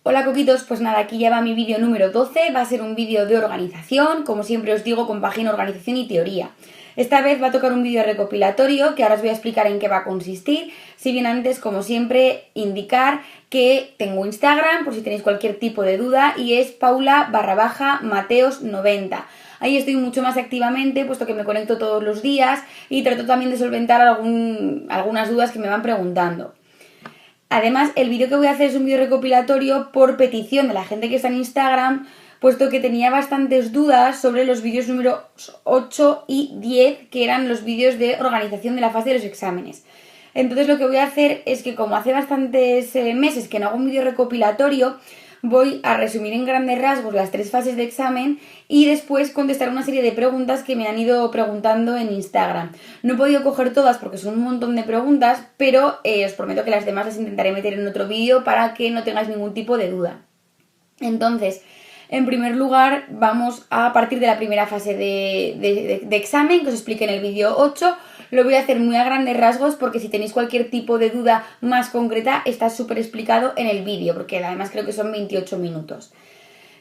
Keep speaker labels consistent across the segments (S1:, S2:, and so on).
S1: Hola coquitos, pues nada, aquí ya va mi vídeo número 12, va a ser un vídeo de organización, como siempre os digo, compagino organización y teoría. Esta vez va a tocar un vídeo recopilatorio que ahora os voy a explicar en qué va a consistir, si bien antes, como siempre, indicar que tengo Instagram por si tenéis cualquier tipo de duda y es paula_mateos90. Ahí estoy mucho más activamente, puesto que me conecto todos los días y trato también de solventar algunas dudas que me van preguntando. Además, el vídeo que voy a hacer es un vídeo recopilatorio por petición de la gente que está en Instagram, puesto que tenía bastantes dudas sobre los vídeos números 8 y 10, que eran los vídeos de organización de la fase de los exámenes. Entonces lo que voy a hacer es que, como hace bastantes meses que no hago un vídeo recopilatorio, voy a resumir en grandes rasgos las 3 fases de examen y después contestar una serie de preguntas que me han ido preguntando en Instagram. No he podido coger todas porque son un montón de preguntas, pero os prometo que las demás las intentaré meter en otro vídeo para que no tengáis ningún tipo de duda. Entonces, en primer lugar, vamos a partir de la primera fase de examen que os expliqué en el vídeo 8. Lo voy a hacer muy a grandes rasgos porque si tenéis cualquier tipo de duda más concreta está súper explicado en el vídeo, porque además creo que son 28 minutos.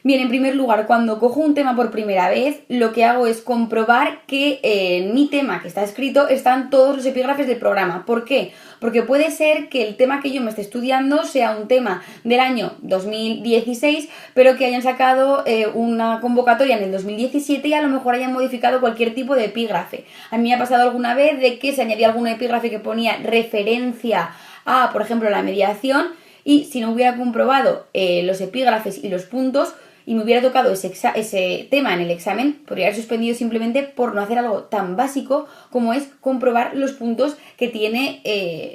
S1: Bien, en primer lugar, cuando cojo un tema por primera vez, lo que hago es comprobar que en mi tema que está escrito están todos los epígrafes del programa. ¿Por qué? Porque puede ser que el tema que yo me esté estudiando sea un tema del año 2016, pero que hayan sacado una convocatoria en el 2017 y a lo mejor hayan modificado cualquier tipo de epígrafe. A mí me ha pasado alguna vez de que se añadía algún epígrafe que ponía referencia a, por ejemplo, la mediación, y si no hubiera comprobado los epígrafes y los puntos, y me hubiera tocado ese tema en el examen, podría haber suspendido simplemente por no hacer algo tan básico como es comprobar los puntos que tiene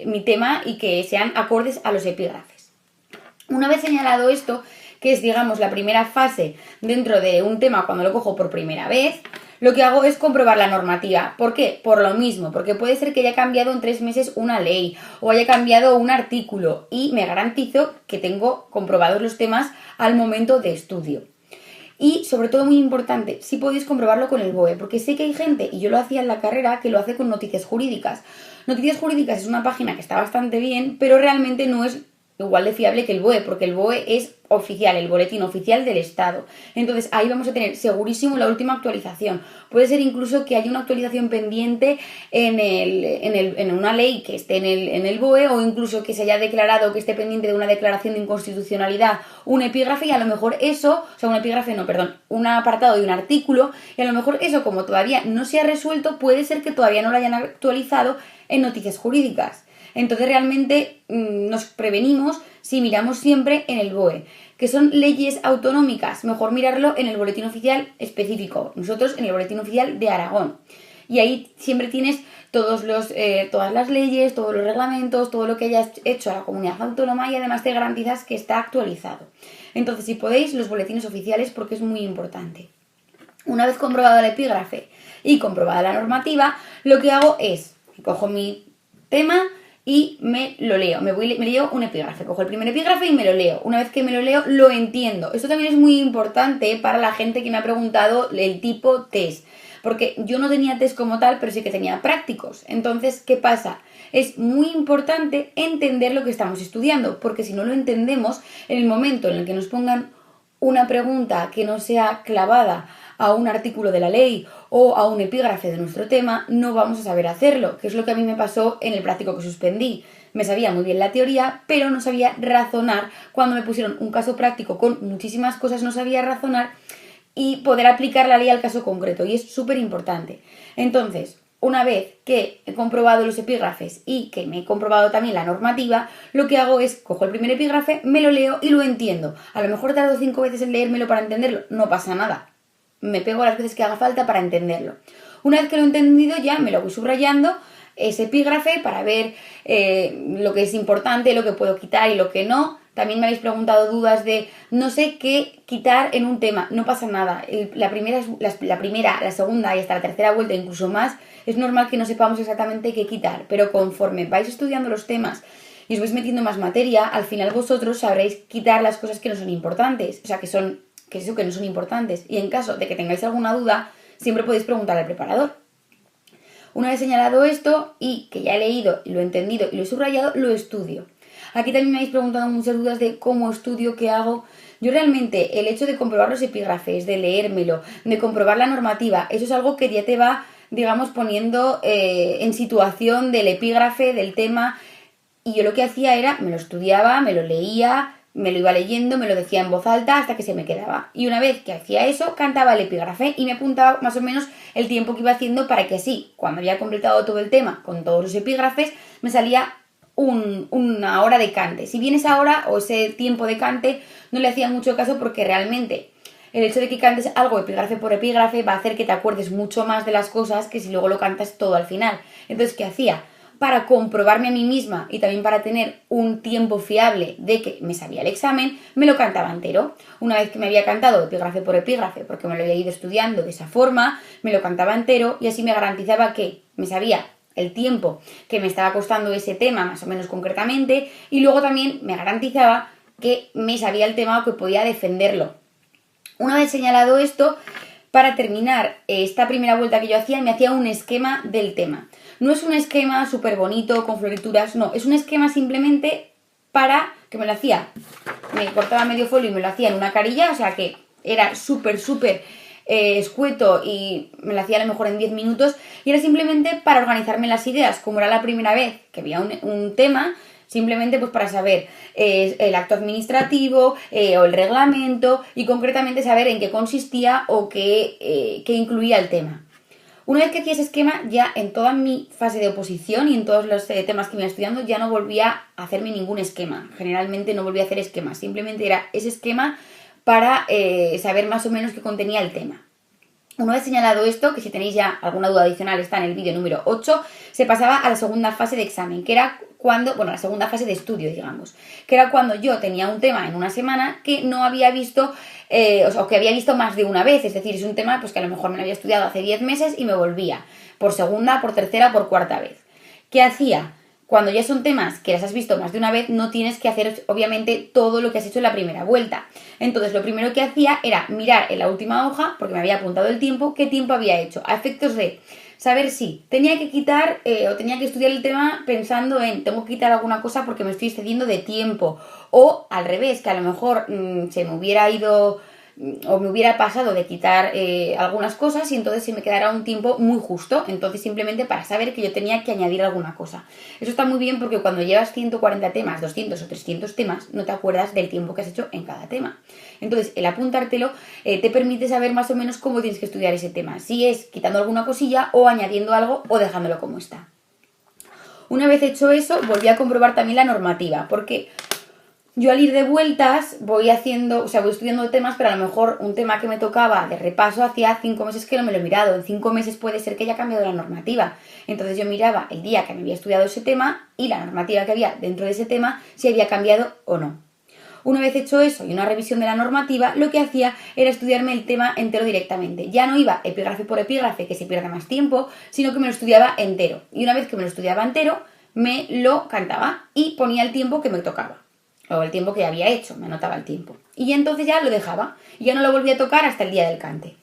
S1: mi tema y que sean acordes a los epígrafes. Una vez señalado esto, que es, digamos, la primera fase dentro de un tema cuando lo cojo por primera vez, lo que hago es comprobar la normativa. ¿Por qué? Por lo mismo, porque puede ser que haya cambiado en 3 meses una ley o haya cambiado un artículo y me garantizo que tengo comprobados los temas al momento de estudio. Y sobre todo, muy importante, si podéis comprobarlo con el BOE, porque sé que hay gente, y yo lo hacía en la carrera, que lo hace con Noticias Jurídicas. Noticias Jurídicas es una página que está bastante bien, pero realmente no es igual de fiable que el BOE, porque el BOE es oficial, el boletín oficial del Estado. Entonces ahí vamos a tener segurísimo la última actualización. Puede ser incluso que haya una actualización pendiente en una ley que esté en el BOE, o incluso que se haya declarado que esté pendiente de una declaración de inconstitucionalidad un epígrafe, y a lo mejor eso, o sea, un epígrafe no, perdón, un apartado de un artículo, y a lo mejor eso, como todavía no se ha resuelto, puede ser que todavía no lo hayan actualizado en Noticias Jurídicas. Entonces realmente nos prevenimos si miramos siempre en el BOE. Que son leyes autonómicas, mejor mirarlo en el boletín oficial específico. Nosotros en el boletín oficial de Aragón. Y ahí siempre tienes todas las leyes, todos los reglamentos, todo lo que hayas hecho a la comunidad autónoma, y además te garantizas que está actualizado. Entonces, si podéis, los boletines oficiales, porque es muy importante. Una vez comprobado el epígrafe y comprobada la normativa, lo que hago es, cojo mi tema y me lo leo, me leo un epígrafe, cojo el primer epígrafe y me lo leo. Una vez que me lo leo, lo entiendo. Esto también es muy importante para la gente que me ha preguntado el tipo test, porque yo no tenía test como tal, pero sí que tenía prácticos. Entonces, ¿qué pasa? Es muy importante entender lo que estamos estudiando, porque si no lo entendemos, en el momento en el que nos pongan una pregunta que no sea clavada a un artículo de la ley o a un epígrafe de nuestro tema, no vamos a saber hacerlo, que es lo que a mí me pasó en el práctico que suspendí. Me sabía muy bien la teoría, pero no sabía razonar. Cuando me pusieron un caso práctico con muchísimas cosas, no sabía razonar y poder aplicar la ley al caso concreto, y es súper importante. Entonces, una vez que he comprobado los epígrafes y que me he comprobado también la normativa, lo que hago es, cojo el primer epígrafe, me lo leo y lo entiendo. A lo mejor tardo 5 veces en leérmelo para entenderlo, no pasa nada. Me pego las veces que haga falta para entenderlo. Una vez que lo he entendido, ya me lo voy subrayando, ese epígrafe, para ver lo que es importante, lo que puedo quitar y lo que no. También me habéis preguntado dudas de no sé qué quitar en un tema. No pasa nada. La primera, la segunda y hasta la tercera vuelta, incluso más, es normal que no sepamos exactamente qué quitar. Pero conforme vais estudiando los temas y os vais metiendo más materia, al final vosotros sabréis quitar las cosas que no son importantes. O sea, que no son importantes. Y en caso de que tengáis alguna duda, siempre podéis preguntar al preparador. Una vez señalado esto y que ya he leído, lo he entendido y lo he subrayado, lo estudio. Aquí también me habéis preguntado muchas dudas de cómo estudio, qué hago. Yo realmente el hecho de comprobar los epígrafes, de leérmelo, de comprobar la normativa, eso es algo que ya te va, digamos, poniendo en situación del epígrafe, del tema. Y yo lo que hacía era, me lo estudiaba, me lo leía, me lo iba leyendo, me lo decía en voz alta hasta que se me quedaba. Y una vez que hacía eso, cantaba el epígrafe y me apuntaba más o menos el tiempo que iba haciendo para que así, cuando había completado todo el tema con todos los epígrafes, me salía una hora de cante. Si bien esa hora o ese tiempo de cante no le hacía mucho caso porque realmente el hecho de que cantes algo epígrafe por epígrafe va a hacer que te acuerdes mucho más de las cosas que si luego lo cantas todo al final. Entonces, ¿qué hacía? Para comprobarme a mí misma y también para tener un tiempo fiable de que me sabía el examen, me lo cantaba entero. Una vez que me había cantado epígrafe por epígrafe, porque me lo había ido estudiando de esa forma, me lo cantaba entero y así me garantizaba que me sabía el tiempo que me estaba costando ese tema, más o menos concretamente, y luego también me garantizaba que me sabía el tema o que podía defenderlo. Una vez señalado esto, para terminar esta primera vuelta que yo hacía, me hacía un esquema del tema. No es un esquema súper bonito, con florituras, no, es un esquema simplemente para que me lo hacía. Me cortaba medio folio y me lo hacía en una carilla, o sea que era súper escueto y me lo hacía a lo mejor en 10 minutos y era simplemente para organizarme las ideas, como era la primera vez que había un tema, simplemente pues para saber el acto administrativo o el reglamento y concretamente saber en qué consistía o qué incluía el tema. Una vez que hacía ese esquema, ya en toda mi fase de oposición y en todos los temas que me iba estudiando, ya no volvía a hacerme ningún esquema. Generalmente no volvía a hacer esquemas, simplemente era ese esquema para saber más o menos qué contenía el tema. Una vez señalado esto, que si tenéis ya alguna duda adicional está en el vídeo número 8, se pasaba a la segunda fase de examen, que era cuando, bueno, la segunda fase de estudio, digamos, que era cuando yo tenía un tema en una semana que no había visto, o que había visto más de una vez, es decir, es un tema pues que a lo mejor me lo había estudiado hace 10 meses y me volvía por segunda, por tercera, por cuarta vez. ¿Qué hacía? Cuando ya son temas que las has visto más de una vez, no tienes que hacer, obviamente, todo lo que has hecho en la primera vuelta. Entonces, lo primero que hacía era mirar en la última hoja, porque me había apuntado el tiempo, qué tiempo había hecho, a efectos de saber si tenía que quitar o tenía que estudiar el tema pensando en tengo que quitar alguna cosa porque me estoy excediendo de tiempo. O al revés, que a lo mejor se me hubiera ido o me hubiera pasado de quitar algunas cosas y entonces se me quedara un tiempo muy justo, entonces simplemente para saber que yo tenía que añadir alguna cosa. Eso está muy bien porque cuando llevas 140 temas, 200 o 300 temas, no te acuerdas del tiempo que has hecho en cada tema. Entonces el apuntártelo te permite saber más o menos cómo tienes que estudiar ese tema, si es quitando alguna cosilla o añadiendo algo o dejándolo como está. Una vez hecho eso, volví a comprobar también la normativa, porque yo al ir de vueltas voy haciendo, o sea, voy estudiando temas, pero a lo mejor un tema que me tocaba de repaso hacía 5 meses que no me lo he mirado. En 5 meses puede ser que haya cambiado la normativa. Entonces yo miraba el día que me había estudiado ese tema y la normativa que había dentro de ese tema, si había cambiado o no. Una vez hecho eso y una revisión de la normativa, lo que hacía era estudiarme el tema entero directamente. Ya no iba epígrafe por epígrafe, que se pierde más tiempo, sino que me lo estudiaba entero. Y una vez que me lo estudiaba entero, me lo cantaba y ponía el tiempo que me tocaba. O el tiempo que había hecho, me anotaba el tiempo. Y entonces ya lo dejaba. Y ya no lo volví a tocar hasta el día del cante.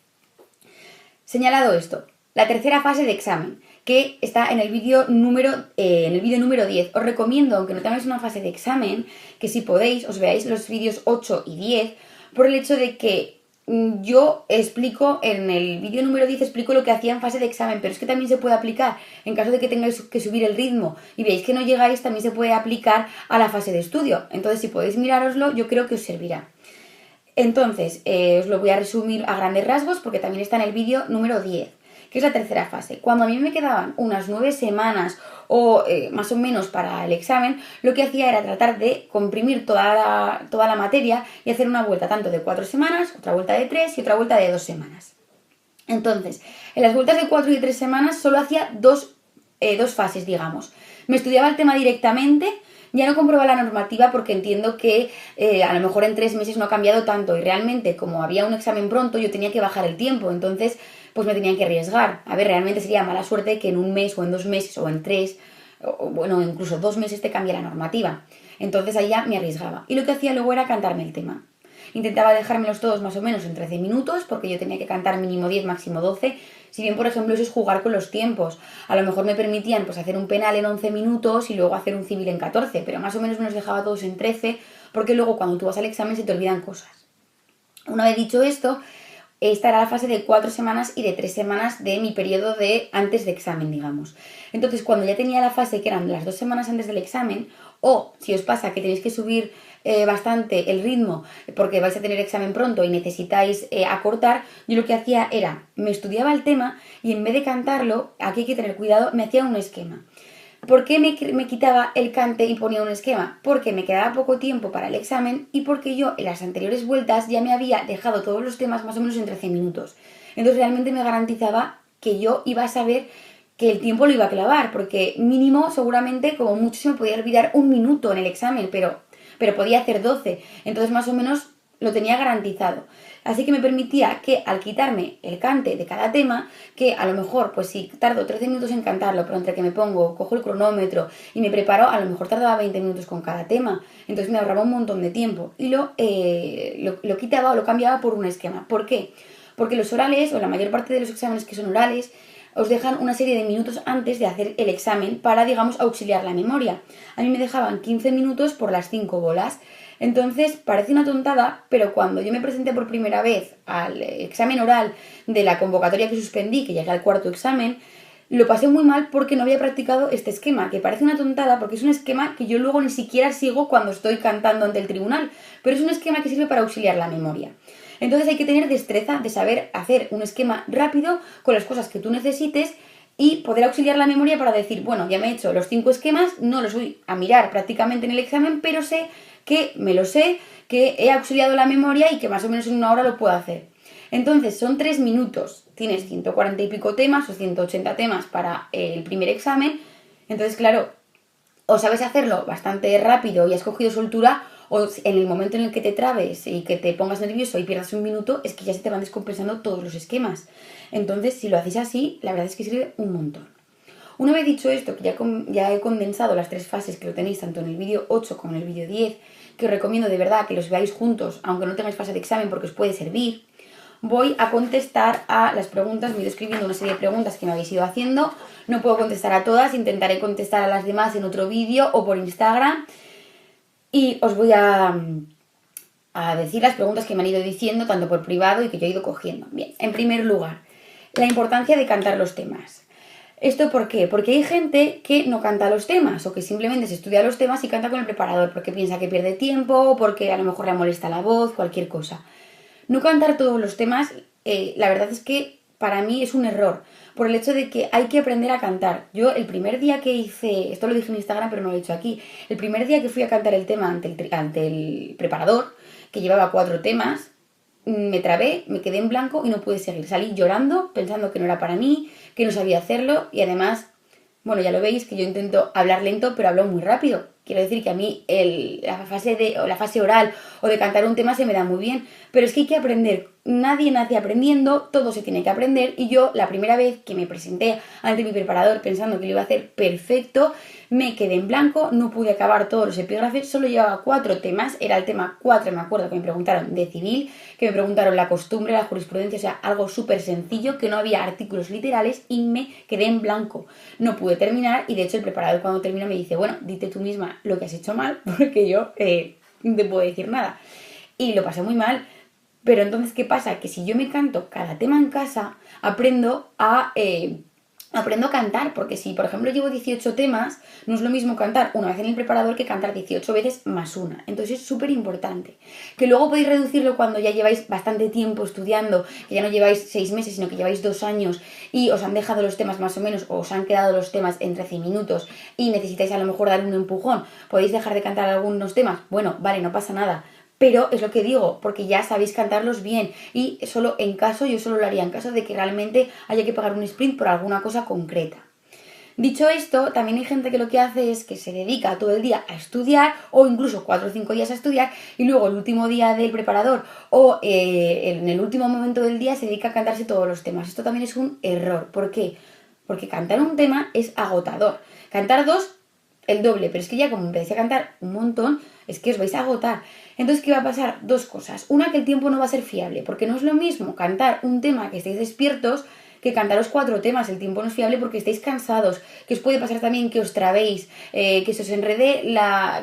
S1: Señalado esto, la tercera fase de examen, que está en el vídeo número 10. Os recomiendo, aunque no tengáis una fase de examen, que si podéis os veáis los vídeos 8 y 10, por el hecho de que yo explico, en el vídeo número 10 explico lo que hacía en fase de examen, pero es que también se puede aplicar, en caso de que tengáis que subir el ritmo y veáis que no llegáis, también se puede aplicar a la fase de estudio. Entonces, si podéis mirároslo, yo creo que os servirá. Entonces, os lo voy a resumir a grandes rasgos porque también está en el vídeo número 10, que es la tercera fase. Cuando a mí me quedaban unas 9 semanas o más o menos para el examen, lo que hacía era tratar de comprimir toda la materia y hacer una vuelta tanto de 4 semanas, otra vuelta de 3 y otra vuelta de 2 semanas. Entonces, en las vueltas de 4 y 3 semanas solo hacía dos fases, digamos. Me estudiaba el tema directamente. Ya no comprobaba la normativa porque entiendo que a lo mejor en 3 meses no ha cambiado tanto y realmente como había un examen pronto yo tenía que bajar el tiempo, entonces pues me tenía que arriesgar. A ver, realmente sería mala suerte que en 1 mes o en 2 meses o en 3, o bueno, incluso 2 meses te cambie la normativa. Entonces ahí ya me arriesgaba. Y lo que hacía luego era cantarme el tema. intentaba dejármelos todos más o menos en 13 minutos, porque yo tenía que cantar mínimo 10, máximo 12. Si bien, por ejemplo, eso es jugar con los tiempos. A lo mejor me permitían pues hacer un penal en 11 minutos y luego hacer un civil en 14, pero más o menos me los dejaba todos en 13, porque luego cuando tú vas al examen se te olvidan cosas. Una vez dicho esto, esta era la fase de 4 semanas y de 3 semanas de mi periodo de antes de examen, digamos. Entonces, cuando ya tenía la fase que eran las 2 semanas antes del examen, o si os pasa que tenéis que subir bastante el ritmo porque vais a tener examen pronto y necesitáis acortar, yo lo que hacía era, me estudiaba el tema y en vez de cantarlo, aquí hay que tener cuidado, me hacía un esquema. ¿Por qué me quitaba el cante y ponía un esquema? Porque me quedaba poco tiempo para el examen y porque yo en las anteriores vueltas ya me había dejado todos los temas más o menos en 13 minutos. Entonces realmente me garantizaba que yo iba a saber que el tiempo lo iba a clavar, porque mínimo seguramente como mucho se me podía olvidar un minuto en el examen, pero podía hacer 12. Entonces más o menos lo tenía garantizado. Así que me permitía que al quitarme el cante de cada tema, que a lo mejor, pues si tardo 13 minutos en cantarlo, pero entre que me pongo, cojo el cronómetro y me preparo, a lo mejor tardaba 20 minutos con cada tema. Entonces me ahorraba un montón de tiempo. Y lo quitaba o lo cambiaba por un esquema. ¿Por qué? Porque los orales, o la mayor parte de los exámenes que son orales, os dejan una serie de minutos antes de hacer el examen para, digamos, auxiliar la memoria. A mí me dejaban 15 minutos por las 5 bolas. Entonces, parece una tontada, pero cuando yo me presenté por primera vez al examen oral de la convocatoria que suspendí, que llegué al cuarto examen, lo pasé muy mal porque no había practicado este esquema, que parece una tontada porque es un esquema que yo luego ni siquiera sigo cuando estoy cantando ante el tribunal, pero es un esquema que sirve para auxiliar la memoria. Entonces hay que tener destreza de saber hacer un esquema rápido con las cosas que tú necesites y poder auxiliar la memoria para decir, bueno, ya me he hecho los 5 esquemas, no los voy a mirar prácticamente en el examen, pero sé que me lo sé, que he auxiliado la memoria y que más o menos en una hora lo puedo hacer. Entonces son 3 minutos, tienes 140 y pico temas o 180 temas para el primer examen, entonces claro, o sabes hacerlo bastante rápido y has cogido soltura, o en el momento en el que te trabes y que te pongas nervioso y pierdas un minuto, es que ya se te van descompensando todos los esquemas. Entonces, si lo hacéis así, la verdad es que sirve un montón. Una vez dicho esto, que ya he condensado las 3 fases que lo tenéis tanto en el vídeo 8 como en el vídeo 10, que os recomiendo de verdad que los veáis juntos, aunque no tengáis fase de examen porque os puede servir, voy a contestar a las preguntas. Me he ido escribiendo una serie de preguntas que me habéis ido haciendo. No puedo contestar a todas, intentaré contestar a las demás en otro vídeo o por Instagram. Y os voy a decir las preguntas que me han ido diciendo, tanto por privado y que yo he ido cogiendo. Bien, en primer lugar, la importancia de cantar los temas. ¿Esto por qué? Porque hay gente que no canta los temas o que simplemente se estudia los temas y canta con el preparador porque piensa que pierde tiempo o porque a lo mejor le molesta la voz, cualquier cosa. No cantar todos los temas, la verdad es que para mí es un error, por el hecho de que hay que aprender a cantar. Yo el primer día que hice, esto lo dije en Instagram pero no lo he dicho aquí, el primer día que fui a cantar el tema ante el preparador, que llevaba 4 temas, me trabé, me quedé en blanco y no pude seguir. Salí llorando, pensando que no era para mí, que no sabía hacerlo y además, bueno, ya lo veis que yo intento hablar lento pero hablo muy rápido. Quiero decir que a mí la fase oral o de cantar un tema se me da muy bien, pero es que hay que aprender. Nadie nace aprendiendo, todo se tiene que aprender y yo la primera vez que me presenté ante mi preparador pensando que lo iba a hacer perfecto, me quedé en blanco, no pude acabar todos los epígrafes, solo llevaba 4 temas, era el tema 4, me acuerdo que me preguntaron de civil, que me preguntaron la costumbre, la jurisprudencia, o sea, algo súper sencillo, que no había artículos literales y me quedé en blanco. No pude terminar y de hecho el preparador cuando terminó me dice, bueno, dite tú misma lo que has hecho mal, porque yo no te puedo decir nada. Y lo pasé muy mal. Pero entonces, ¿qué pasa? Que si yo me canto cada tema en casa, aprendo a cantar, porque si, por ejemplo, llevo 18 temas, no es lo mismo cantar una vez en el preparador que cantar 18 veces más una. Entonces es súper importante. Que luego podéis reducirlo cuando ya lleváis bastante tiempo estudiando, que ya no lleváis 6 meses, sino que lleváis 2 años y os han dejado los temas más o menos, o os han quedado los temas en 13 minutos y necesitáis a lo mejor dar un empujón. Podéis dejar de cantar algunos temas. Bueno, vale, no pasa nada. Pero es lo que digo, porque ya sabéis cantarlos bien y yo solo lo haría en caso de que realmente haya que pagar un sprint por alguna cosa concreta. Dicho esto, también hay gente que lo que hace es que se dedica todo el día a estudiar o incluso 4 o 5 días a estudiar y luego el último día del preparador o en el último momento del día se dedica a cantarse todos los temas. Esto también es un error. ¿Por qué? Porque cantar un tema es agotador. Cantar 2, el doble, pero es que ya como empecé a cantar un montón, es que os vais a agotar. Entonces, ¿qué va a pasar? Dos cosas. Una, que el tiempo no va a ser fiable, porque no es lo mismo cantar un tema que estéis despiertos que cantaros 4 temas. El tiempo no es fiable porque estáis cansados, que os puede pasar también que os trabéis, que se os enrede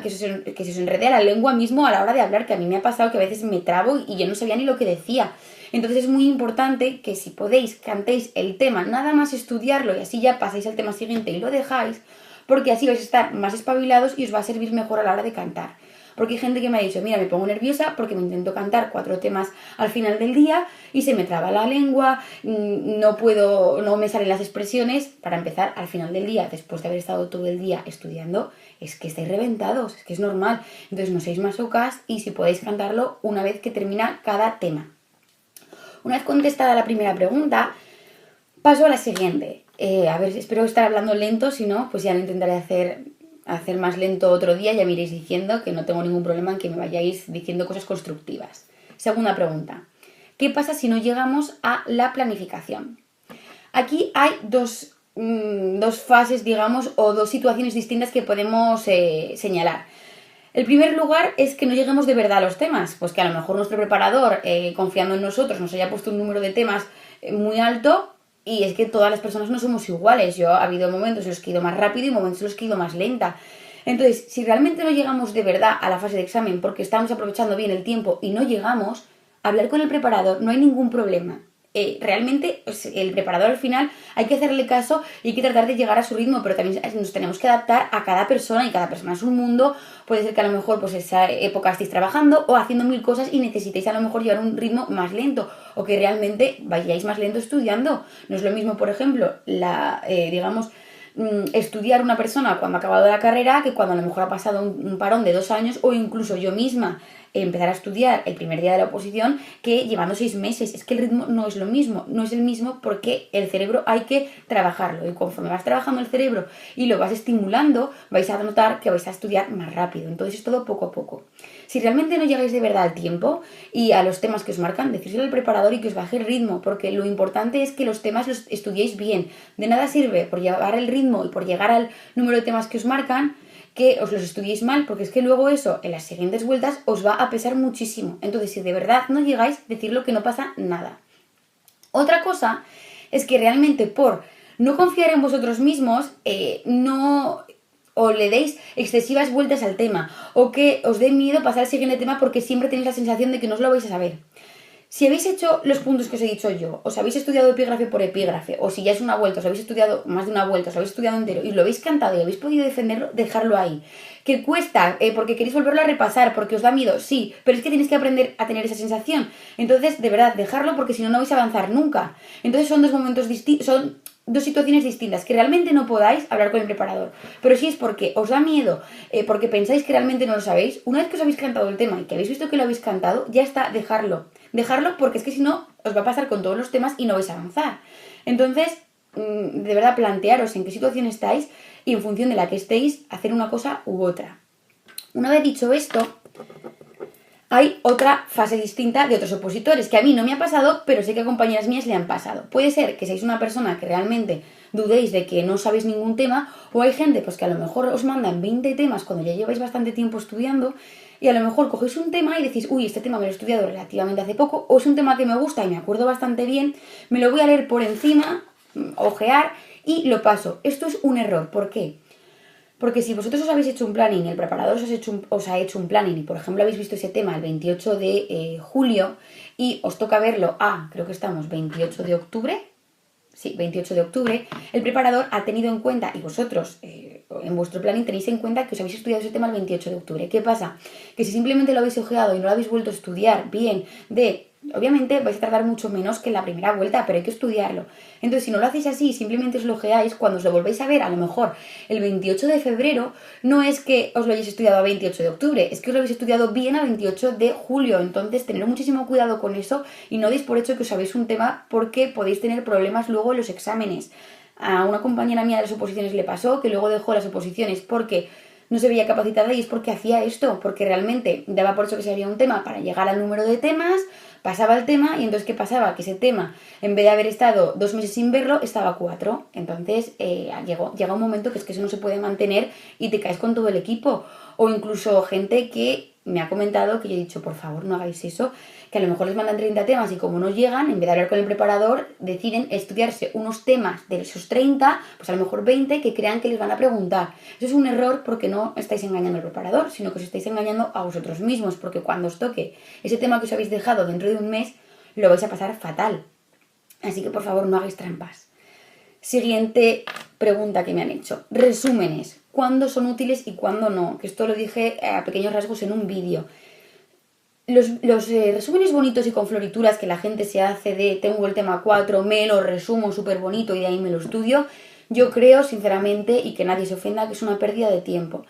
S1: que se os enrede la lengua mismo a la hora de hablar, que a mí me ha pasado que a veces me trabo y yo no sabía ni lo que decía. Entonces es muy importante que si podéis cantéis el tema, nada más estudiarlo y así ya pasáis al tema siguiente y lo dejáis, porque así vais a estar más espabilados y os va a servir mejor a la hora de cantar. Porque hay gente que me ha dicho, mira, me pongo nerviosa porque me intento cantar 4 temas al final del día y se me traba la lengua, no me salen las expresiones. Para empezar, al final del día, después de haber estado todo el día estudiando, es que estáis reventados, es que es normal. Entonces no seáis masocas y si podéis cantarlo una vez que termina cada tema. Una vez contestada la primera pregunta, paso a la siguiente. A ver, espero estar hablando lento, si no, pues ya lo intentaré hacer más lento otro día, ya me iréis diciendo que no tengo ningún problema en que me vayáis diciendo cosas constructivas. Segunda pregunta. ¿Qué pasa si no llegamos a la planificación? Aquí hay dos fases, digamos, o dos situaciones distintas que podemos señalar. El primer lugar es que no lleguemos de verdad a los temas, pues que a lo mejor nuestro preparador, confiando en nosotros, nos haya puesto un número de temas muy alto. Y es que todas las personas no somos iguales. Yo ha habido momentos en los que he ido más rápido y momentos en los que he ido más lenta. Entonces, si realmente no llegamos de verdad a la fase de examen porque estamos aprovechando bien el tiempo y no llegamos, hablar con el preparador no hay ningún problema. Realmente pues, el preparador al final hay que hacerle caso y hay que tratar de llegar a su ritmo, pero también nos tenemos que adaptar a cada persona y cada persona es un mundo. Puede ser que a lo mejor pues esa época estéis trabajando o haciendo 1000 cosas y necesitéis a lo mejor llevar un ritmo más lento o que realmente vayáis más lento estudiando. No es lo mismo, por ejemplo, estudiar una persona cuando ha acabado la carrera que cuando a lo mejor ha pasado un parón de 2 años o incluso yo misma empezar a estudiar el primer día de la oposición que llevando 6 meses. Es que el ritmo no es lo mismo, no es el mismo porque el cerebro hay que trabajarlo y conforme vas trabajando el cerebro y lo vas estimulando vais a notar que vais a estudiar más rápido. Entonces es todo poco a poco. Si realmente no llegáis de verdad al tiempo y a los temas que os marcan, decírselo al preparador y que os baje el ritmo, porque lo importante es que los temas los estudiéis bien. De nada sirve por llevar el ritmo y por llegar al número de temas que os marcan que os los estudiéis mal, porque es que luego eso en las siguientes vueltas os va a pesar muchísimo. Entonces, si de verdad no llegáis, decirlo que no pasa nada. Otra cosa es que realmente por no confiar en vosotros mismos, o le deis excesivas vueltas al tema, o que os dé miedo pasar al siguiente tema porque siempre tenéis la sensación de que no os lo vais a saber. Si habéis hecho los puntos que os he dicho yo, os habéis estudiado epígrafe por epígrafe, o si ya es una vuelta, os habéis estudiado más de una vuelta, os habéis estudiado entero y lo habéis cantado y habéis podido defenderlo, dejarlo ahí. Que cuesta, porque queréis volverlo a repasar, porque os da miedo, sí, pero es que tenéis que aprender a tener esa sensación. Entonces, de verdad, dejarlo porque si no, no vais a avanzar nunca. Entonces son dos situaciones distintas, que realmente no podáis hablar con el preparador. Pero si es porque os da miedo, porque pensáis que realmente no lo sabéis, una vez que os habéis cantado el tema y que habéis visto que lo habéis cantado, ya está, dejarlo. Dejarlo porque es que si no, os va a pasar con todos los temas y no vais a avanzar. Entonces, de verdad, plantearos en qué situación estáis y en función de la que estéis, hacer una cosa u otra. Una vez dicho esto, hay otra fase distinta de otros opositores, que a mí no me ha pasado, pero sé que a compañeras mías le han pasado. Puede ser que seáis una persona que realmente dudéis de que no sabéis ningún tema, o hay gente pues que a lo mejor os mandan 20 temas cuando ya lleváis bastante tiempo estudiando, y a lo mejor cogéis un tema y decís, uy, este tema me lo he estudiado relativamente hace poco, o es un tema que me gusta y me acuerdo bastante bien, me lo voy a leer por encima, ojear, y lo paso. Esto es un error. ¿Por qué? Porque si vosotros os habéis hecho un planning, el preparador os ha hecho un planning y, por ejemplo, habéis visto ese tema el 28 de julio y os toca verlo creo que estamos 28 de octubre, sí, 28 de octubre, el preparador ha tenido en cuenta, y vosotros en vuestro planning tenéis en cuenta que os habéis estudiado ese tema el 28 de octubre. ¿Qué pasa? Que si simplemente lo habéis ojeado y no lo habéis vuelto a estudiar bien obviamente vais a tardar mucho menos que en la primera vuelta, pero hay que estudiarlo. Entonces, si no lo hacéis así, simplemente os lo ojeáis, cuando os lo volvéis a ver, a lo mejor el 28 de febrero, no es que os lo hayáis estudiado a 28 de octubre, es que os lo habéis estudiado bien a 28 de julio. Entonces, tener muchísimo cuidado con eso y no deis por hecho que os sabéis un tema porque podéis tener problemas luego en los exámenes. A una compañera mía de las oposiciones le pasó que luego dejó las oposiciones porque no se veía capacitada y es porque hacía esto, porque realmente daba por hecho que se haría un tema para llegar al número de temas, pasaba el tema y entonces ¿qué pasaba? Que ese tema, en vez de haber estado 2 meses sin verlo, estaba 4. Entonces llega un momento que es que eso no se puede mantener y te caes con todo el equipo. O incluso gente que me ha comentado que yo he dicho, por favor, no hagáis eso, que a lo mejor les mandan 30 temas y como no llegan, en vez de hablar con el preparador, deciden estudiarse unos temas de esos 30, pues a lo mejor 20 que crean que les van a preguntar. Eso es un error porque no estáis engañando al preparador, sino que os estáis engañando a vosotros mismos, porque cuando os toque ese tema que os habéis dejado dentro de un mes, lo vais a pasar fatal. Así que por favor no hagáis trampas. Siguiente pregunta que me han hecho. Resúmenes. ¿Cuándo son útiles y cuándo no? Que esto lo dije a pequeños rasgos en un vídeo. Los resúmenes bonitos y con florituras que la gente se hace de tengo el tema 4, me lo resumo súper bonito y de ahí me lo estudio, yo creo sinceramente, y que nadie se ofenda, que es una pérdida de tiempo.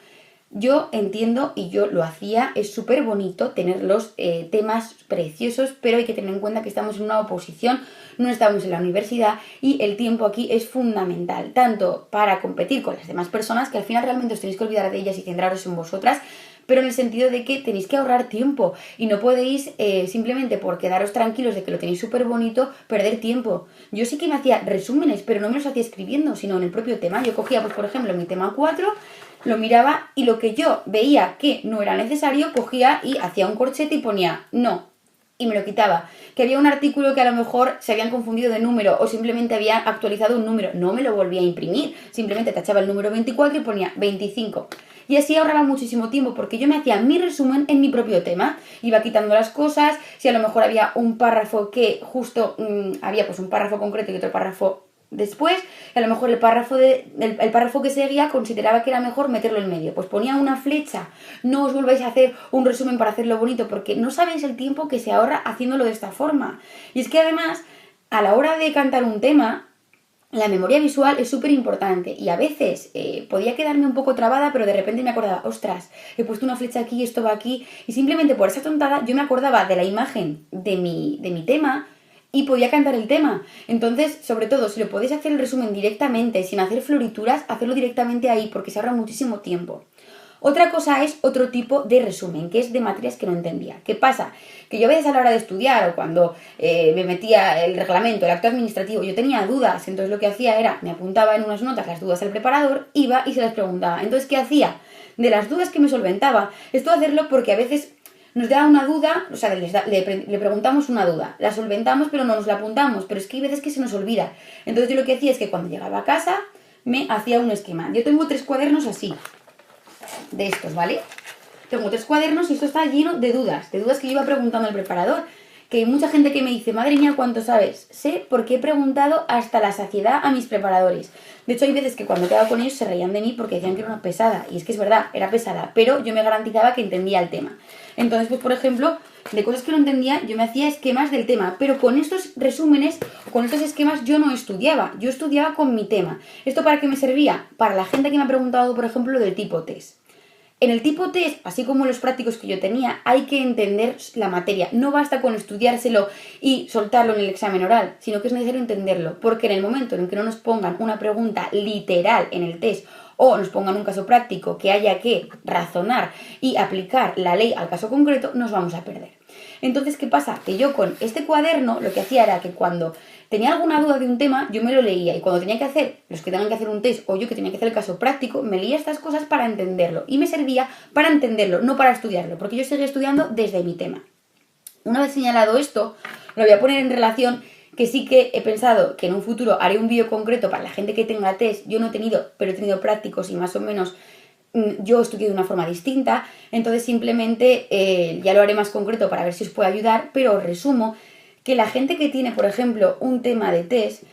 S1: Yo entiendo y yo lo hacía, es súper bonito tener los temas preciosos, pero hay que tener en cuenta que estamos en una oposición, no estamos en la universidad y el tiempo aquí es fundamental, tanto para competir con las demás personas, que al final realmente os tenéis que olvidar de ellas y centraros en vosotras, pero en el sentido de que tenéis que ahorrar tiempo y no podéis simplemente por quedaros tranquilos de que lo tenéis súper bonito, perder tiempo. Yo sí que me hacía resúmenes, pero no me los hacía escribiendo, sino en el propio tema. Yo cogía, pues por ejemplo, mi tema 4, lo miraba y lo que yo veía que no era necesario, cogía y hacía un corchete y ponía no. Y me lo quitaba. Que había un artículo que a lo mejor se habían confundido de número o simplemente había actualizado un número. No me lo volvía a imprimir. Simplemente tachaba el número 24 y ponía 25. Y así ahorraba muchísimo tiempo porque yo me hacía mi resumen en mi propio tema. Iba quitando las cosas. Si a lo mejor había un párrafo que justo había pues un párrafo concreto y otro párrafo después, a lo mejor el párrafo que seguía consideraba que era mejor meterlo en medio. Pues ponía una flecha. No os volváis a hacer un resumen para hacerlo bonito porque no sabéis el tiempo que se ahorra haciéndolo de esta forma. Y es que además, a la hora de cantar un tema, la memoria visual es súper importante y a veces podía quedarme un poco trabada, pero de repente me acordaba, ostras, he puesto una flecha aquí, esto va aquí, y simplemente por esa tontada yo me acordaba de la imagen de mi tema y podía cantar el tema. Entonces, sobre todo, si lo podéis hacer el resumen directamente, sin hacer florituras, hacerlo directamente ahí, porque se ahorra muchísimo tiempo. Otra cosa es otro tipo de resumen, que es de materias que no entendía. ¿Qué pasa? Que yo a veces a la hora de estudiar o cuando me metía el reglamento, el acto administrativo, yo tenía dudas, entonces lo que hacía era, me apuntaba en unas notas las dudas al preparador, iba y se las preguntaba. Entonces, ¿qué hacía? De las dudas que me solventaba, esto hacerlo porque a veces nos da una duda, o sea, le preguntamos una duda, la solventamos pero no nos la apuntamos, pero es que hay veces que se nos olvida. Entonces yo lo que hacía es que cuando llegaba a casa me hacía un esquema. Yo tengo 3 cuadernos así, de estos, ¿vale? Tengo 3 cuadernos y esto está lleno de dudas que yo iba preguntando al preparador. Que hay mucha gente que me dice, madre mía, ¿cuánto sabes? Sé porque he preguntado hasta la saciedad a mis preparadores. De hecho, hay veces que cuando quedaba con ellos se reían de mí porque decían que era una pesada. Y es que es verdad, era pesada, pero yo me garantizaba que entendía el tema. Entonces, pues por ejemplo, de cosas que no entendía, yo me hacía esquemas del tema. Pero con estos resúmenes, con estos esquemas, yo no estudiaba. Yo estudiaba con mi tema. ¿Esto para qué me servía? Para la gente que me ha preguntado, por ejemplo, del tipo test. En el tipo test, así como los prácticos que yo tenía, hay que entender la materia. No basta con estudiárselo y soltarlo en el examen oral, sino que es necesario entenderlo. Porque en el momento en que no nos pongan una pregunta literal en el test o nos pongan un caso práctico que haya que razonar y aplicar la ley al caso concreto, nos vamos a perder. Entonces, ¿qué pasa? Que yo con este cuaderno lo que hacía era que cuando tenía alguna duda de un tema, yo me lo leía y cuando tenía que hacer, los que tengan que hacer un test o yo que tenía que hacer el caso práctico, me leía estas cosas para entenderlo y me servía para entenderlo, no para estudiarlo, porque yo seguía estudiando desde mi tema. Una vez señalado esto, lo voy a poner en relación que sí que he pensado que en un futuro haré un vídeo concreto para la gente que tenga test. Yo no he tenido, pero he tenido prácticos y más o menos yo estudié de una forma distinta, entonces simplemente ya lo haré más concreto para ver si os puede ayudar, pero os resumo que la gente que tiene, por ejemplo, un tema de test,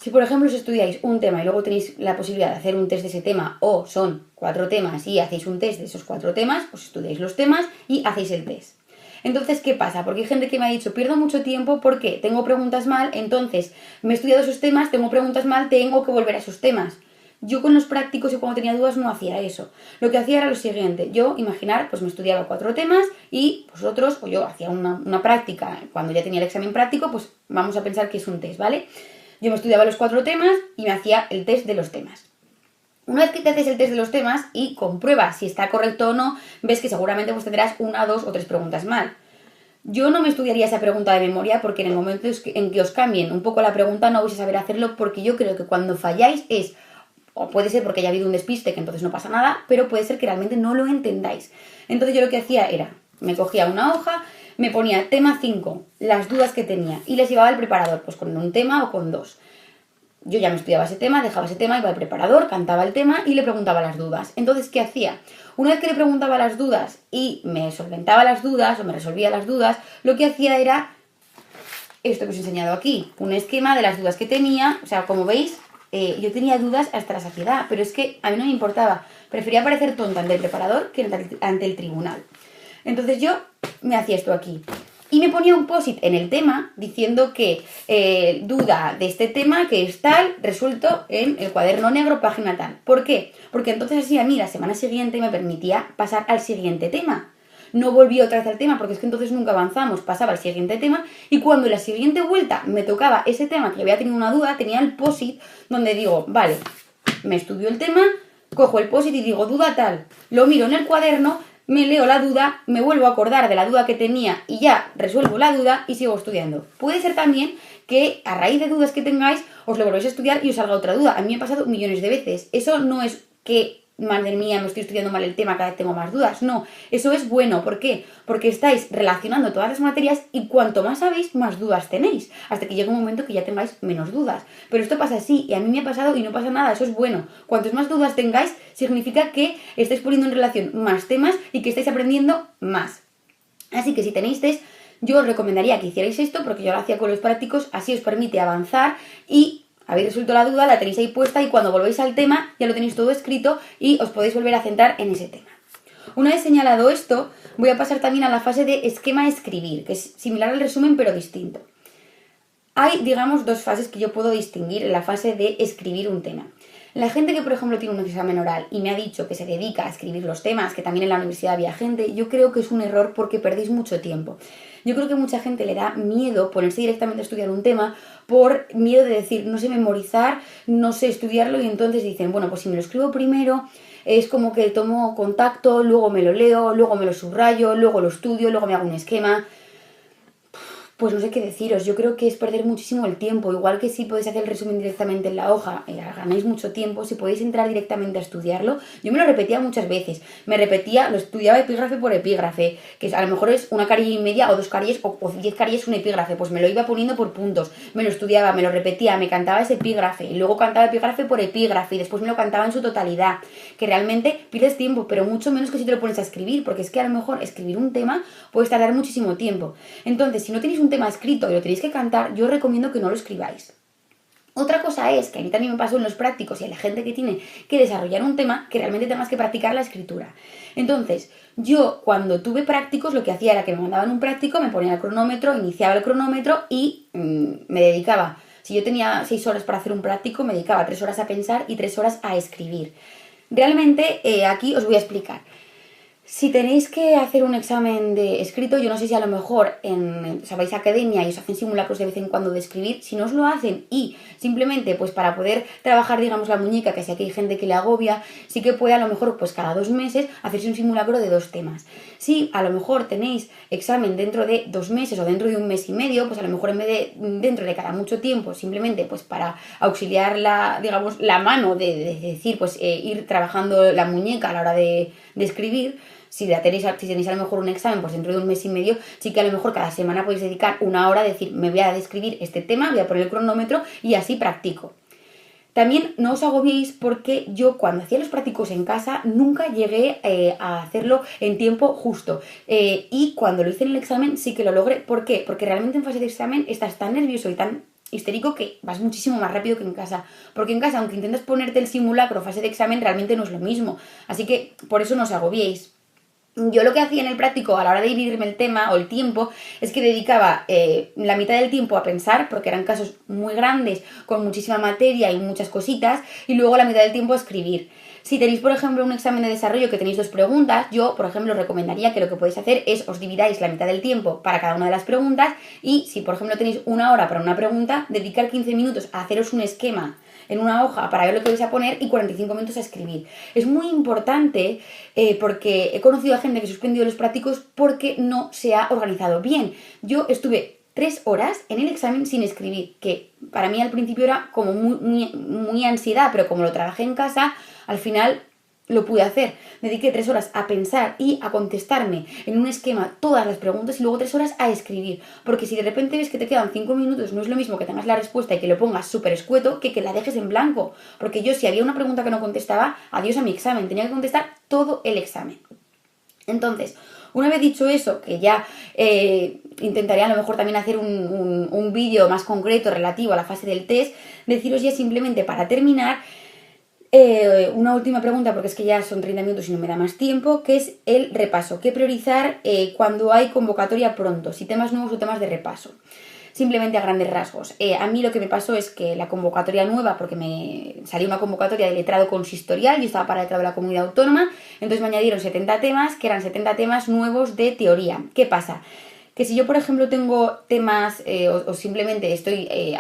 S1: si por ejemplo os estudiáis un tema y luego tenéis la posibilidad de hacer un test de ese tema o son 4 temas y hacéis un test de esos 4 temas, os estudiáis los temas y hacéis el test. Entonces, ¿qué pasa? Porque hay gente que me ha dicho, pierdo mucho tiempo porque tengo preguntas mal, entonces me he estudiado esos temas, tengo preguntas mal, tengo que volver a esos temas. Yo con los prácticos y cuando tenía dudas no hacía eso. Lo que hacía era lo siguiente. Yo, imaginar, pues me estudiaba 4 temas y vosotros, o yo hacía una práctica. Cuando ya tenía el examen práctico, pues vamos a pensar que es un test, ¿vale? Yo me estudiaba los 4 temas y me hacía el test de los temas. Una vez que te haces el test de los temas y compruebas si está correcto o no, ves que seguramente pues tendrás 1, 2 o 3 preguntas mal. Yo no me estudiaría esa pregunta de memoria porque en el momento en que os cambien un poco la pregunta no vais a saber hacerlo, porque yo creo que cuando falláis o puede ser porque haya habido un despiste, que entonces no pasa nada, pero puede ser que realmente no lo entendáis. Entonces yo lo que hacía era, me cogía una hoja, me ponía tema 5, las dudas que tenía, y les llevaba al preparador, pues con un tema o con 2. Yo ya me estudiaba ese tema, dejaba ese tema, iba al preparador, cantaba el tema y le preguntaba las dudas. Entonces, ¿qué hacía? Una vez que le preguntaba las dudas y me solventaba las dudas o me resolvía las dudas, lo que hacía era esto que os he enseñado aquí, un esquema de las dudas que tenía. O sea, como veis, yo tenía dudas hasta la saciedad, pero es que a mí no me importaba. Prefería parecer tonta ante el preparador que ante el tribunal. Entonces yo me hacía esto aquí. Y me ponía un post-it en el tema diciendo que duda de este tema que es tal, resuelto en el cuaderno negro, página tal. ¿Por qué? Porque entonces así a mí la semana siguiente me permitía pasar al siguiente tema. No volví otra vez al tema porque es que entonces nunca avanzamos, pasaba al siguiente tema y cuando en la siguiente vuelta me tocaba ese tema que había tenido una duda, tenía el post-it donde digo, vale, me estudio el tema, cojo el post-it y digo, duda tal, lo miro en el cuaderno, me leo la duda, me vuelvo a acordar de la duda que tenía y ya resuelvo la duda y sigo estudiando. Puede ser también que a raíz de dudas que tengáis os lo volváis a estudiar y os salga otra duda. A mí me ha pasado millones de veces. Eso no es que, madre mía, me estoy estudiando mal el tema, cada vez tengo más dudas. No, eso es bueno. ¿Por qué? Porque estáis relacionando todas las materias y cuanto más sabéis, más dudas tenéis. Hasta que llega un momento que ya tengáis menos dudas. Pero esto pasa así y a mí me ha pasado y no pasa nada. Eso es bueno. Cuantos más dudas tengáis, significa que estáis poniendo en relación más temas y que estáis aprendiendo más. Así que si tenéis test, yo os recomendaría que hicierais esto porque yo lo hacía con los prácticos, así os permite avanzar y habéis resuelto la duda, la tenéis ahí puesta y cuando volvéis al tema ya lo tenéis todo escrito y os podéis volver a centrar en ese tema. Una vez señalado esto, voy a pasar también a la fase de esquema escribir, que es similar al resumen pero distinto. Hay, digamos, dos fases que yo puedo distinguir en la fase de escribir un tema. La gente que, por ejemplo, tiene un examen oral y me ha dicho que se dedica a escribir los temas, que también en la universidad había gente, yo creo que es un error porque perdéis mucho tiempo. Yo creo que mucha gente le da miedo ponerse directamente a estudiar un tema por miedo de decir, no sé memorizar, no sé estudiarlo y entonces dicen, bueno, pues si me lo escribo primero, es como que tomo contacto, luego me lo leo, luego me lo subrayo, luego lo estudio, luego me hago un esquema. Pues no sé qué deciros, yo creo que es perder muchísimo el tiempo, igual que si podéis hacer el resumen directamente en la hoja, ganáis mucho tiempo, si podéis entrar directamente a estudiarlo, yo me lo repetía muchas veces, lo estudiaba epígrafe por epígrafe, que a lo mejor es una carilla y media o 2 carillas o 10 carillas un epígrafe, pues me lo iba poniendo por puntos, me lo estudiaba, me lo repetía, me cantaba ese epígrafe, y luego cantaba epígrafe por epígrafe y después me lo cantaba en su totalidad, que realmente pierdes tiempo, pero mucho menos que si te lo pones a escribir, porque es que a lo mejor escribir un tema puede tardar muchísimo tiempo. Entonces, si no tenéis un tema escrito y lo tenéis que cantar, yo os recomiendo que no lo escribáis. Otra cosa es, que a mí también me pasó en los prácticos y a la gente que tiene que desarrollar un tema, que realmente tengas que practicar la escritura. Entonces, yo cuando tuve prácticos lo que hacía era que me mandaban un práctico, me ponía el cronómetro, iniciaba el cronómetro y me dedicaba, si yo tenía 6 horas para hacer un práctico, me dedicaba 3 horas a pensar y 3 horas a escribir. Realmente, aquí os voy a explicar. Si tenéis que hacer un examen de escrito, yo no sé si a lo mejor vais a academia y os hacen simulacros de vez en cuando de escribir, si no os lo hacen y simplemente pues para poder trabajar digamos la muñeca, que sé que hay gente que le agobia, sí que puede a lo mejor pues cada 2 meses hacerse un simulacro de 2 temas. Si a lo mejor tenéis examen dentro de 2 meses o dentro de 1 mes y medio, pues a lo mejor en vez de dentro de cada mucho tiempo, simplemente pues para auxiliar la mano de decir pues ir trabajando la muñeca a la hora de escribir. Si tenéis a lo mejor un examen pues dentro de 1 mes y medio, sí que a lo mejor cada semana podéis dedicar 1 hora a decir, me voy a describir este tema, voy a poner el cronómetro y así practico. También no os agobiéis porque yo cuando hacía los prácticos en casa nunca llegué a hacerlo en tiempo justo. Y cuando lo hice en el examen sí que lo logré. ¿Por qué? Porque realmente en fase de examen estás tan nervioso y tan histérico que vas muchísimo más rápido que en casa. Porque en casa, aunque intentas ponerte el simulacro fase de examen, realmente no es lo mismo. Así que por eso no os agobiéis. Yo lo que hacía en el práctico a la hora de dividirme el tema o el tiempo es que dedicaba la mitad del tiempo a pensar, porque eran casos muy grandes, con muchísima materia y muchas cositas, y luego la mitad del tiempo a escribir. Si tenéis, por ejemplo, un examen de desarrollo que tenéis 2 preguntas, yo, por ejemplo, os recomendaría que lo que podéis hacer es os dividáis la mitad del tiempo para cada una de las preguntas y si, por ejemplo, tenéis 1 hora para una pregunta, dedicar 15 minutos a haceros un esquema en una hoja para ver lo que vais a poner y 45 minutos a escribir. Es muy importante porque he conocido a gente que ha suspendido los prácticos porque no se ha organizado bien. Yo estuve 3 horas en el examen sin escribir, que para mí al principio era como muy ansiedad, pero como lo trabajé en casa, al final lo pude hacer. Me dediqué 3 horas a pensar y a contestarme en un esquema todas las preguntas y luego 3 horas a escribir. Porque si de repente ves que te quedan 5 minutos, no es lo mismo que tengas la respuesta y que lo pongas súper escueto que la dejes en blanco. Porque yo, si había una pregunta que no contestaba, adiós a mi examen. Tenía que contestar todo el examen. Entonces, una vez dicho eso, que ya intentaré a lo mejor también hacer un vídeo más concreto relativo a la fase del test, deciros ya simplemente para terminar una última pregunta, porque es que ya son 30 minutos y no me da más tiempo, que es el repaso. ¿Qué priorizar cuando hay convocatoria pronto? Si temas nuevos o temas de repaso. Simplemente a grandes rasgos. A mí lo que me pasó es que la convocatoria nueva, porque me salió una convocatoria de letrado consistorial, yo estaba para letrado de la comunidad autónoma, entonces me añadieron 70 temas, que eran 70 temas nuevos de teoría. ¿Qué pasa? Que si yo, por ejemplo, tengo temas o simplemente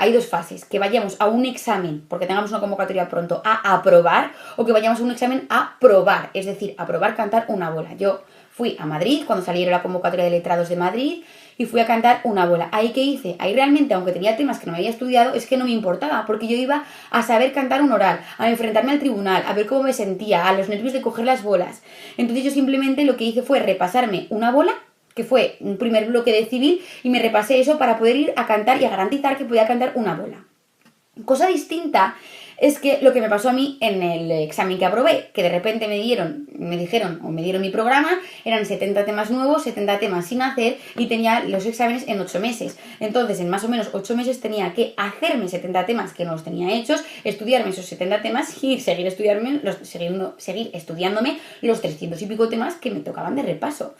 S1: hay 2 fases, que vayamos a un examen, porque tengamos una convocatoria pronto, a aprobar, o que vayamos a un examen a probar, es decir, a probar cantar una bola. Yo fui a Madrid cuando salieron la convocatoria de letrados de Madrid y fui a cantar una bola. ¿Ahí qué hice? Ahí realmente, aunque tenía temas que no había estudiado, es que no me importaba, porque yo iba a saber cantar un oral, a enfrentarme al tribunal, a ver cómo me sentía, a los nervios de coger las bolas. Entonces yo simplemente lo que hice fue repasarme una bola, que fue un primer bloque de civil, y me repasé eso para poder ir a cantar y a garantizar que podía cantar una bola. Cosa distinta es que lo que me pasó a mí en el examen que aprobé, que de repente me dieron mi programa, eran 70 temas nuevos, 70 temas sin hacer, y tenía los exámenes en 8 meses. Entonces, en más o menos 8 meses tenía que hacerme 70 temas que no los tenía hechos, estudiarme esos 70 temas y seguir estudiándome los 300 y pico temas que me tocaban de repaso.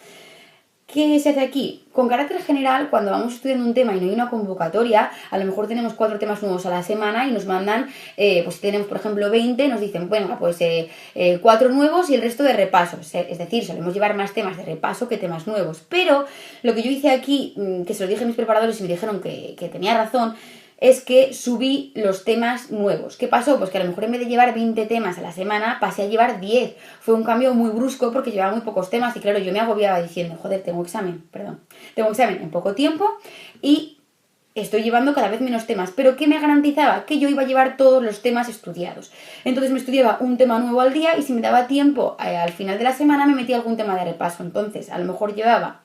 S1: ¿Qué se hace aquí? Con carácter general, cuando vamos estudiando un tema y no hay una convocatoria, a lo mejor tenemos 4 temas nuevos a la semana y nos mandan, pues si tenemos por ejemplo 20, nos dicen, bueno, pues 4 nuevos y el resto de repasos. Es decir, solemos llevar más temas de repaso que temas nuevos. Pero lo que yo hice aquí, que se lo dije a mis preparadores y me dijeron que tenía razón, es que subí los temas nuevos. ¿Qué pasó? Pues que a lo mejor en vez de llevar 20 temas a la semana, pasé a llevar 10. Fue un cambio muy brusco porque llevaba muy pocos temas y claro, yo me agobiaba diciendo, joder, tengo examen en poco tiempo y estoy llevando cada vez menos temas. ¿Pero qué me garantizaba? Que yo iba a llevar todos los temas estudiados. Entonces me estudiaba un tema nuevo al día y si me daba tiempo al final de la semana me metía algún tema de repaso. Entonces a lo mejor llevaba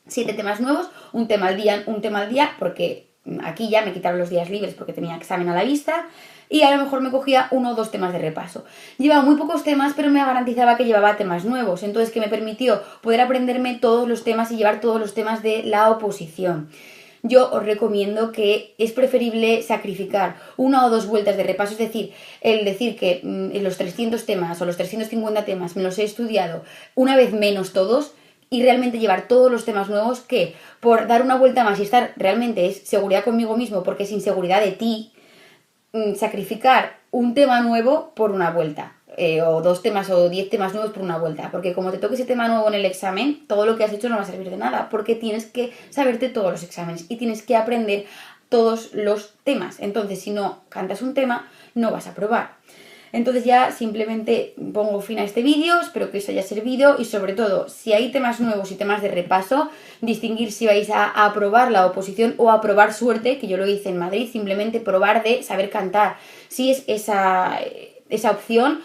S1: 7 temas nuevos, un tema al día, porque aquí ya me quitaron los días libres porque tenía examen a la vista y a lo mejor me cogía 1 o 2 temas de repaso. Llevaba muy pocos temas, pero me garantizaba que llevaba temas nuevos, entonces que me permitió poder aprenderme todos los temas y llevar todos los temas de la oposición. Yo os recomiendo que es preferible sacrificar 1 o 2 vueltas de repaso, es decir, el decir que los 300 temas o los 350 temas me los he estudiado una vez menos todos, y realmente llevar todos los temas nuevos, que por dar una vuelta más y estar realmente es seguridad conmigo mismo porque es inseguridad de ti, sacrificar un tema nuevo por una vuelta, o 2 temas o 10 temas nuevos por una vuelta, porque como te toque ese tema nuevo en el examen, todo lo que has hecho no va a servir de nada, porque tienes que saberte todos los exámenes y tienes que aprender todos los temas. Entonces, si no cantas un tema, no vas a aprobar. Entonces ya simplemente pongo fin a este vídeo, espero que os haya servido y sobre todo, si hay temas nuevos y temas de repaso, distinguir si vais a aprobar la oposición o a probar suerte, que yo lo hice en Madrid, simplemente probar de saber cantar. Si es esa opción,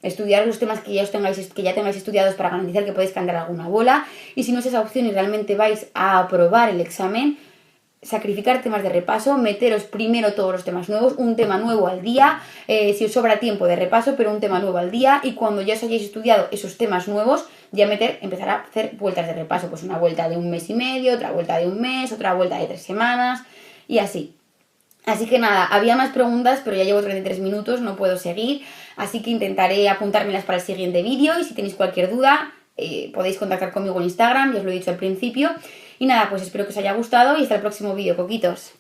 S1: estudiar los temas que ya tengáis estudiados para garantizar que podéis cantar alguna bola, y si no es esa opción y realmente vais a aprobar el examen, sacrificar temas de repaso, meteros primero todos los temas nuevos, un tema nuevo al día, si os sobra tiempo de repaso, pero un tema nuevo al día, y cuando ya os hayáis estudiado esos temas nuevos, ya empezar a hacer vueltas de repaso, pues una vuelta de 1 mes y medio, otra vuelta de 1 mes, otra vuelta de 3 semanas, y así. Así que nada, había más preguntas, pero ya llevo 33 minutos, no puedo seguir, así que intentaré apuntármelas para el siguiente vídeo, y si tenéis cualquier duda, podéis contactar conmigo en Instagram, ya os lo he dicho al principio. Y nada, pues espero que os haya gustado y hasta el próximo vídeo, coquitos.